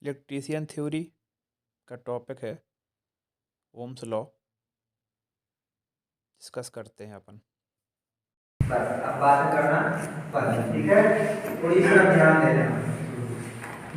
Electrician theory का topic है Ohm's law. Discuss करते हैं अपन। बस अब बात करना बंद, ठीक है। थोड़ी सी ध्यान देना।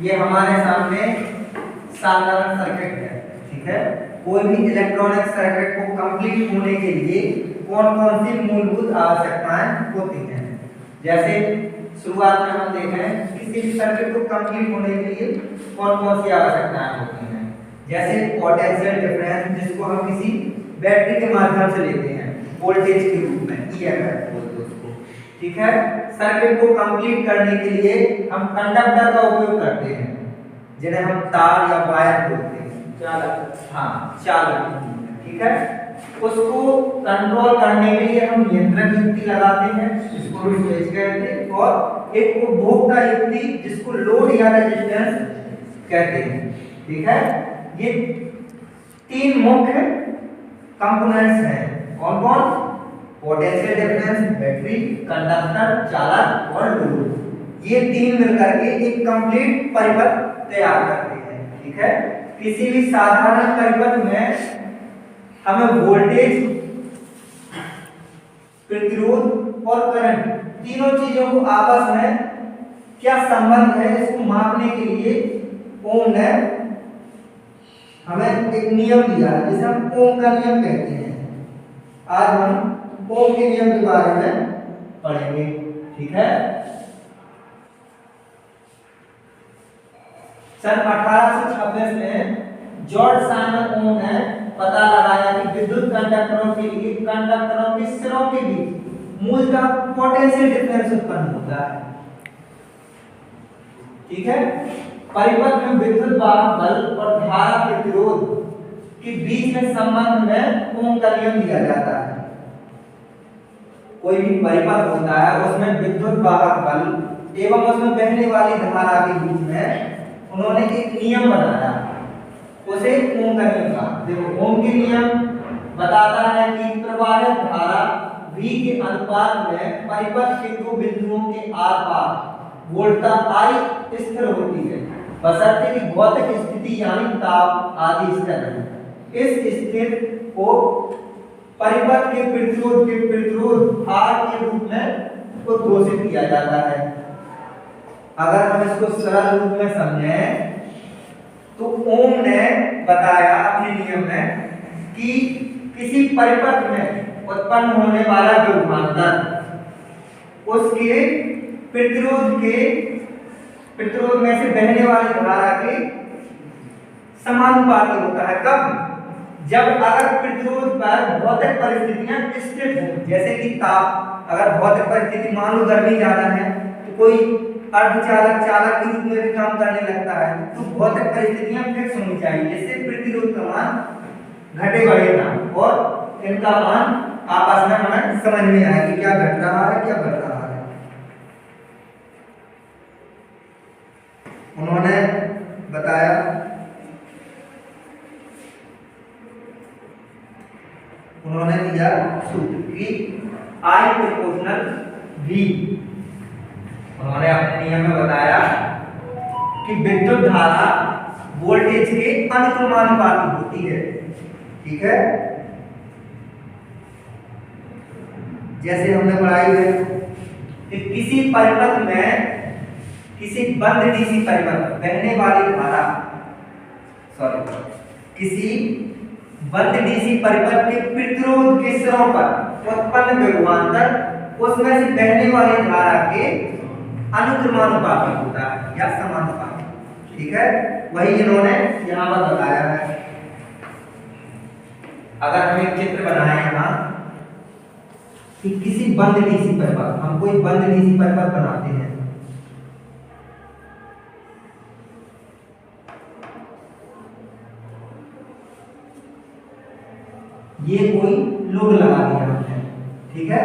ये हमारे सामने साधारण सर्किट है, ठीक है। कोई भी इलेक्ट्रॉनिक सर्किट को कंप्लीट होने के लिए कौन कौन सी मूलभूत आवश्यकताएं होती हैं। जैसे शुरुआत में हम देखें किसी भी सर्किट को कंप्लीट होने के लिए कौन कौन सी आवश्यकताएं होती हैं। जैसे पोटेंशियल डिफरेंस, जिसको हम किसी बैटरी के माध्यम से लेते हैं वोल्टेज के रूप में, ईएमएफ बोलते हैं उसको, ठीक है। सर्किट को कंप्लीट करने के लिए हम कंडक्टर का उपयोग करते हैं, जिन्हें हम तार या वायर बोलते हैं, चालक, हाँ चालक, ठीक है। उसको कंट्रोल करने के लिए हम नियंत्रक युक्ति लगाते हैं, जिसको हम स्विच कहते हैं, और एक उपभोक्ता युक्ति, जिसको लोड या रेजिस्टेंस कहते हैं, ठीक है। ये तीन मुख्य कंपोनेंट्स हैं। कौन कौन? पोटेंशियल डिफरेंस, बैटरी, कंडक्टर, चालक और लोड। ये तीन मिलकर के एक कंप्लीट परिपथ तैयार करते हैं, ठीक है। किसी भी साधारण परिपथ में हमें वोल्टेज, प्रतिरोध और करंट, तीनों चीजों को आपस में क्या संबंध है, इसको मापने के लिए ओम ने हमें एक नियम दिया है, जिसे हम ओम का नियम कहते हैं। आज हम ओम के नियम के बारे में पढ़ेंगे, ठीक है। सन 1826 में जॉर्ज साइमन ओम ने पता लगाया कि विद्युत कंडक्टरों के लिए कंडक्टरों के सिरों के बीच मूलतः पोटेंशियल डिफरेंस उत्पन्न होता है, ठीक है। परिपथ में विद्युत वाहक बल और धारा प्रतिरोध के बीच में संबंध में ओम का नियम दिया जाता है। कोई भी परिपथ होता है, उसमें विद्युत वाहक बल एवं उसमें बहने वाली धारा के बीच में उन्होंने एक नियम बनाया, उसे ओम का नियम कहा। देखो, ओम के नियम बताता है कि प्रवाहित धारा V के अनुपात में परिपथ के दो बिंदुओं के आर पार वोल्टता I स्थिर होती है, बशर्ते कि भौतिक स्थिति यानी ताप आदि स्थिर रहे। इस स्थिति को परिपथ के प्रतिरोध R के रूप में घोषित किया जाता है। अगर हम इसको सरल रूप में समझें तो ओम ने बताया अपने नियम में कि किसी परिपथ में उत्पन्न होने वाला विभवांतर उसके प्रतिरोध में से बहने वाली धारा के समानुपाती होता है। कब? जब अगर प्रतिरोध पर भौतिक परिस्थितियां स्थिर हों, जैसे कि ताप, अगर भौतिक परिस्थिति मान लो गर्मी ज्यादा है तो कोई अर्धचालक चालक के रूप में भी काम करने लगता है, तो भौतिक परिस्थितियां फिक्स होनी चाहिए, जिससे प्रतिरोध का मान घटे बढ़े ना, और इनका मान आपस में हमें समझ में आए कि क्या घट रहा है क्या बढ़ रहा है। उन्होंने बताया उन्होंने दिया सूत्र कि I प्रोपोर्शनल V। उन्होंने अपने नियम में बताया कि विद्युत धारा वोल्टेज के अनुक्रमानुपाती होती है, ठीक है। जैसे हमने पढ़ाई है कि किसी परिपथ में, किसी बंद डीसी परिपथ बहने वाली धारा, किसी बंद डीसी परिपथ के प्रतिरोध के सिरों पर उत्पन्न विभवांतर उसमें से बहने वाली धारा के अनुक्रमानुपाती होता है या समानुपाती, ठीक है। वही इन्होंने यहाँ पर बताया है। अगर हम एक चित्र बनाए यहाँ कि किसी बंद डीसी परिपथ, हम कोई बंद डीसी परिपथ बनाते हैं, ये कोई लोड लगा दिया हमने, ठीक है।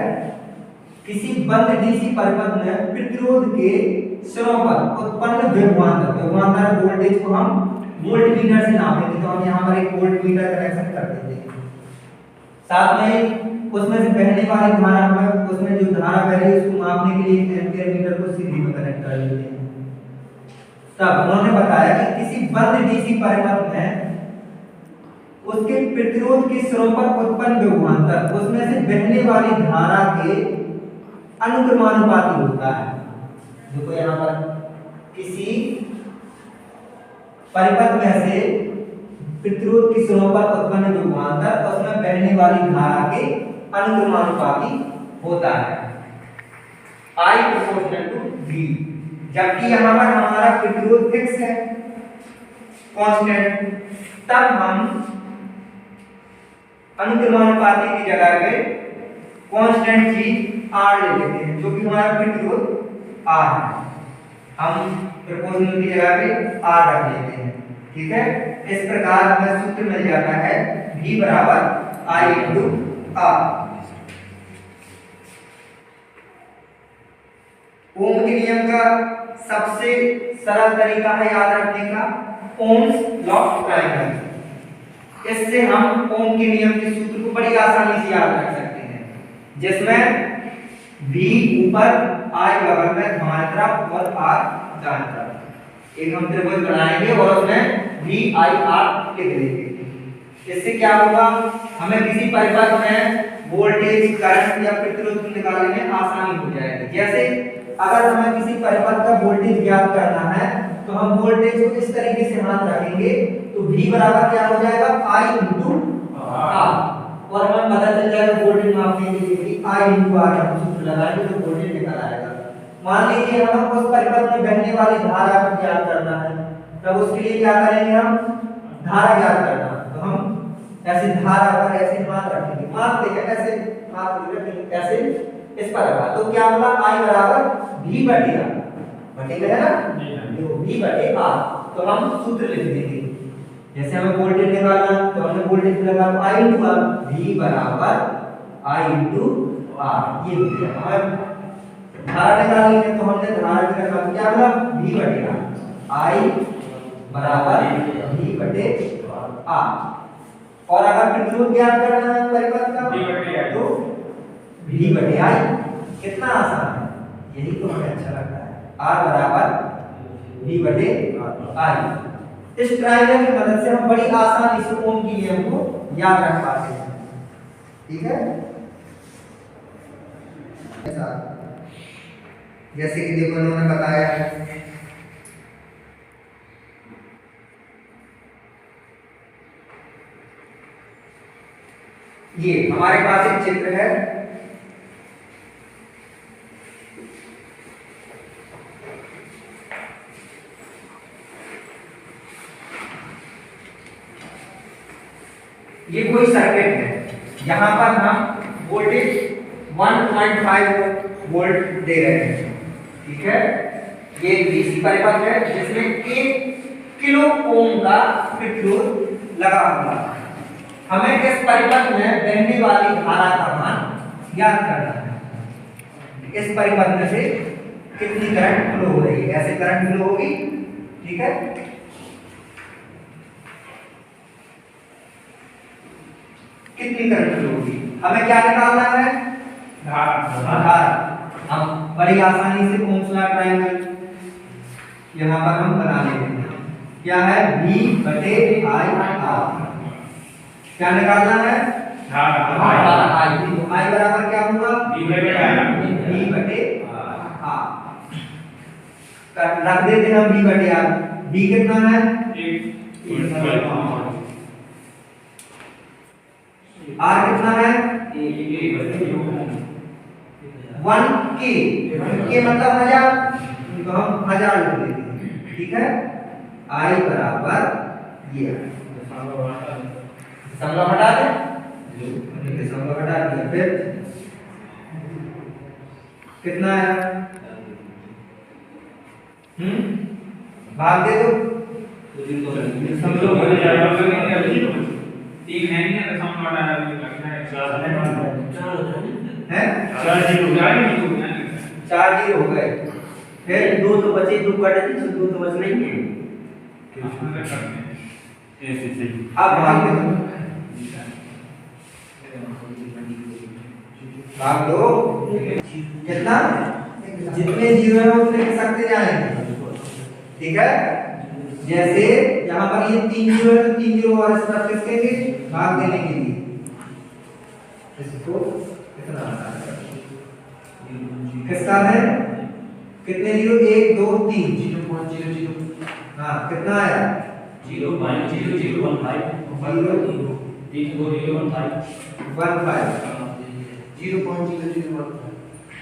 किसी बंद डीसी परिपथ में प्रतिरोध के सिरों पर उत्पन्न विभवांतर वोल्टेज को हम वोल्टमीटर से नापेंगे, तो हम यहाँ पर एक वोल्टमीटर कनेक्शन कर देंगे। साथ में उसमें से बहने वाली धारा में, उसमें जो धारा बह रही है उसको मापने के लिए एम्पीयर मीटर को सीधी में कनेक्ट कर देते हैं। तब उन्होंने बताया कि किसी बंद डीसी परिपथ में उसके प्रतिरोध के सिरों पर उत्पन्न विभवांतर उसमें से बहने वाली धारा के अनुक्रमानुपाती होता है। देखो यहाँ पर किसी परिपथ में से प्रतिरोध की सिरों पर उत्पन्न विभवांतर उसमें बहने वाली धारा के अनुक्रमानुपाती होता है, I proportional to V। जबकि यहाँ पर हमारा प्रतिरोध फिक्स है, कांस्टेंट, तब हम अनुक्रमानुपाती की जगह पे कांस्टेंट चीज R ले लेते हैं, जो कि हमारा प्रतिरोध R है। हम प्रोपोर्शनल की जगह पे R रख लेते हैं, ठीक है। इस प्रकार हमें सूत्र मिल जाता है V बराबर I into R। ओम के नियम का सबसे सरल तरीका है याद रखने का ओम्स लॉ ट्रायंगल। इससे हम ओम के नियम के सूत्र को बड़ी आसानी से याद रख सकते हैं, जिसमें V ऊपर I बगल में हमारी तरफ और R दाईं तरफ एक हम त्रिभुज बनाएंगे और उसमें V I R लिख देंगे। इससे क्या होगा, हमें किसी परिपथ में वोल्टेज करंट या प्रतिरोध निकालने में आसानी हो जाएगी। जैसे अगर हमें किसी परिपथ का वोल्टेज ज्ञात करना है तो हम वोल्टेज को इस तरीके से हाथ रखेंगे तो V बराबर क्या हो जाएगा I into R, और हमें पता चल जाएगा वोल्टेज मापने के लिए कि I into R हम सूत्र लगाएंगे तो वोल्टेज निकल आएगा। मान लीजिए हमें उस परिपथ में बहने वाली धारा को ज्ञात करना है, तब उसके लिए क्या करेंगे, हम धारा ज्ञात करना तो हम ऐसे धारा पर ऐसे हाथ रखेंगे, मानते हैं ऐसे हाथ रखेंगे, ऐसे इस पर रखा तो क्या होगा I बराबर V बटे R, बटेगा है ना, देखो V बटे R। तो हम सूत्र लिख देंगे, जैसे हमें वोल्टेज निकालना तो हमने वोल्टेज लगा तो I into R, V बराबर I into R। ये हो गया। हमें धारा निकालनी है तो हमने धारा भी रखा तो क्या होगा V बटे R, I बराबर V बटे R। और अगर प्रतिरोध ज्ञात करना है परिपथ का तो V बटे I। कितना आसान है, यही तो हमें अच्छा लगता है, R बराबर V बटे I। इस ट्रायंगल की मदद से हम बड़ी आसानी से ओम के नियम को याद रख पाते हैं, ठीक है। जैसे कि देखो उन्होंने बताया ये हमारे पास एक चित्र है, ये कोई सर्किट है, यहाँ पर हम वोल्टेज 1.5 वोल्ट दे रहे हैं, ठीक है। ये डीसी परिपथ है जिसमें 1 किलो ओम का प्रतिरोध लगा हुआ है। हमें इस परिपथ में बहने वाली धारा का मान ज्ञात करना है। इस परिपथ में से कितनी करंट फ्लो हो रही है, ऐसे करंट फ्लो होगी, ठीक है। कितनी करंट फ्लो होगी, हमें क्या निकालना है, धारा। हम बड़ी आसानी से ओम्स लॉ ट्रायंगल यहाँ पर हम बना लेते हैं। क्या है V बटे I R, क्या निकालना है धारा I। तो I बराबर क्या होगा V बटे R। रख देते हैं हम V बटे R। V कितना है 1, R कितना है 1K, K मतलब 1000, तो हम 1000 लिख देते हैं, ठीक है। I बराबर ये समला हटा दे, समला हटा दिया, फिर कितना है भाग दे दो, समलो हो जाएगा, ठीक है नहीं है, सम हटा लगता है 4 जीरो हो गए, फिर 2 तो बचे, 2 कटे थे, 2 तो बच नहीं है। अब भाग दो, भाग दो, कितना जितने जीरो है उतने के सकते जाएंगे, ठीक है। जैसे यहाँ पर ये 3 जीरो है तो 3 जीरो और इस तरफ किसके लिए भाग देने के लिए इसको कितना किसका है कितने जीरो 1 2 3 0.00 हाँ कितना आया 0.0015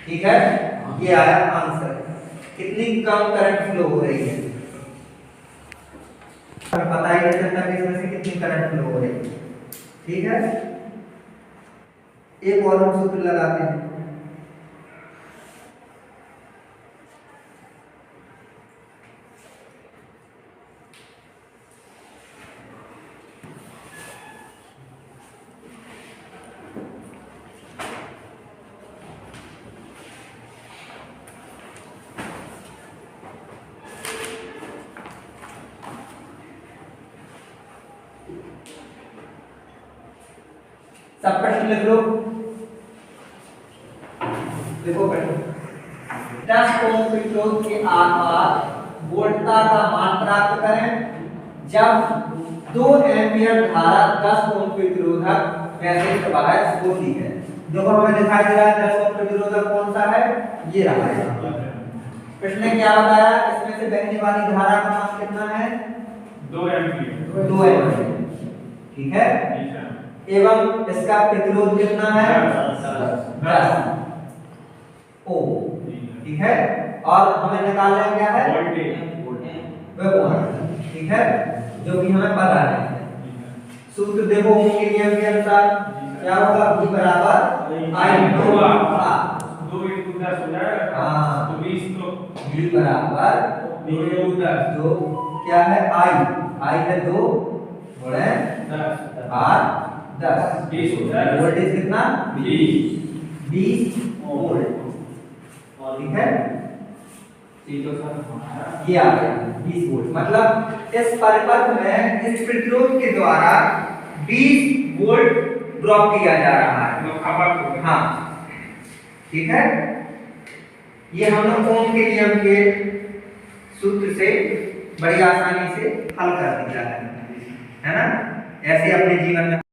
ठीक है। ये आया आंसर। कितनी कम करंट फ्लो हो रही है पता ही नहीं चलता कि इसमें से कितनी करंट फ्लो हो रही है। ठीक है। एक और हम सूत्र लगाते हैं। सब प्रश्न लिख लो। देखो प्रश्न 10 ओम प्रतिरोध के आकार वोल्टता का मान प्राप्त करें जब 2 एम्पीयर धारा 10 ओम प्रतिरोधक में से प्रवाहित होती है। देखो हमें दिखाई दे रहा है 10 ओम प्रतिरोधक कौन सा है ये रहा है। प्रश्न ने क्या बताया इसमें से बहने वाली धारा का मान कितना है 2 एम्पीयर 2 एम्पीयर ठीक है। एवं इसका प्रतिरोध कितना है 10 ओम ठीक है। और हमें निकालना क्या है वोल्टेज ठीक है जो कि हमें पता है। सूत्र देखो ओम के नियम के अनुसार क्या होगा V बराबर I into R 2 into 10 हो जाएगा हाँ तो 20 तो V बराबर 2 into 10 2 क्या है I है 2 गुणे 10 R 10 20 हो जाएगा वोल्टेज कितना 20 वोल्ट ठीक है। ये तो सर हमारा ये आ गया 20 वोल्ट मतलब इस परिपथ में इस प्रतिरोध के द्वारा 20 वोल्ट ड्रॉप किया जा रहा है। तो खबर को हाँ ठीक है। ये हम लोग ओम के नियम के सूत्र से बड़ी आसानी से हल कर दिया है ना। ऐसे अपने जीवन में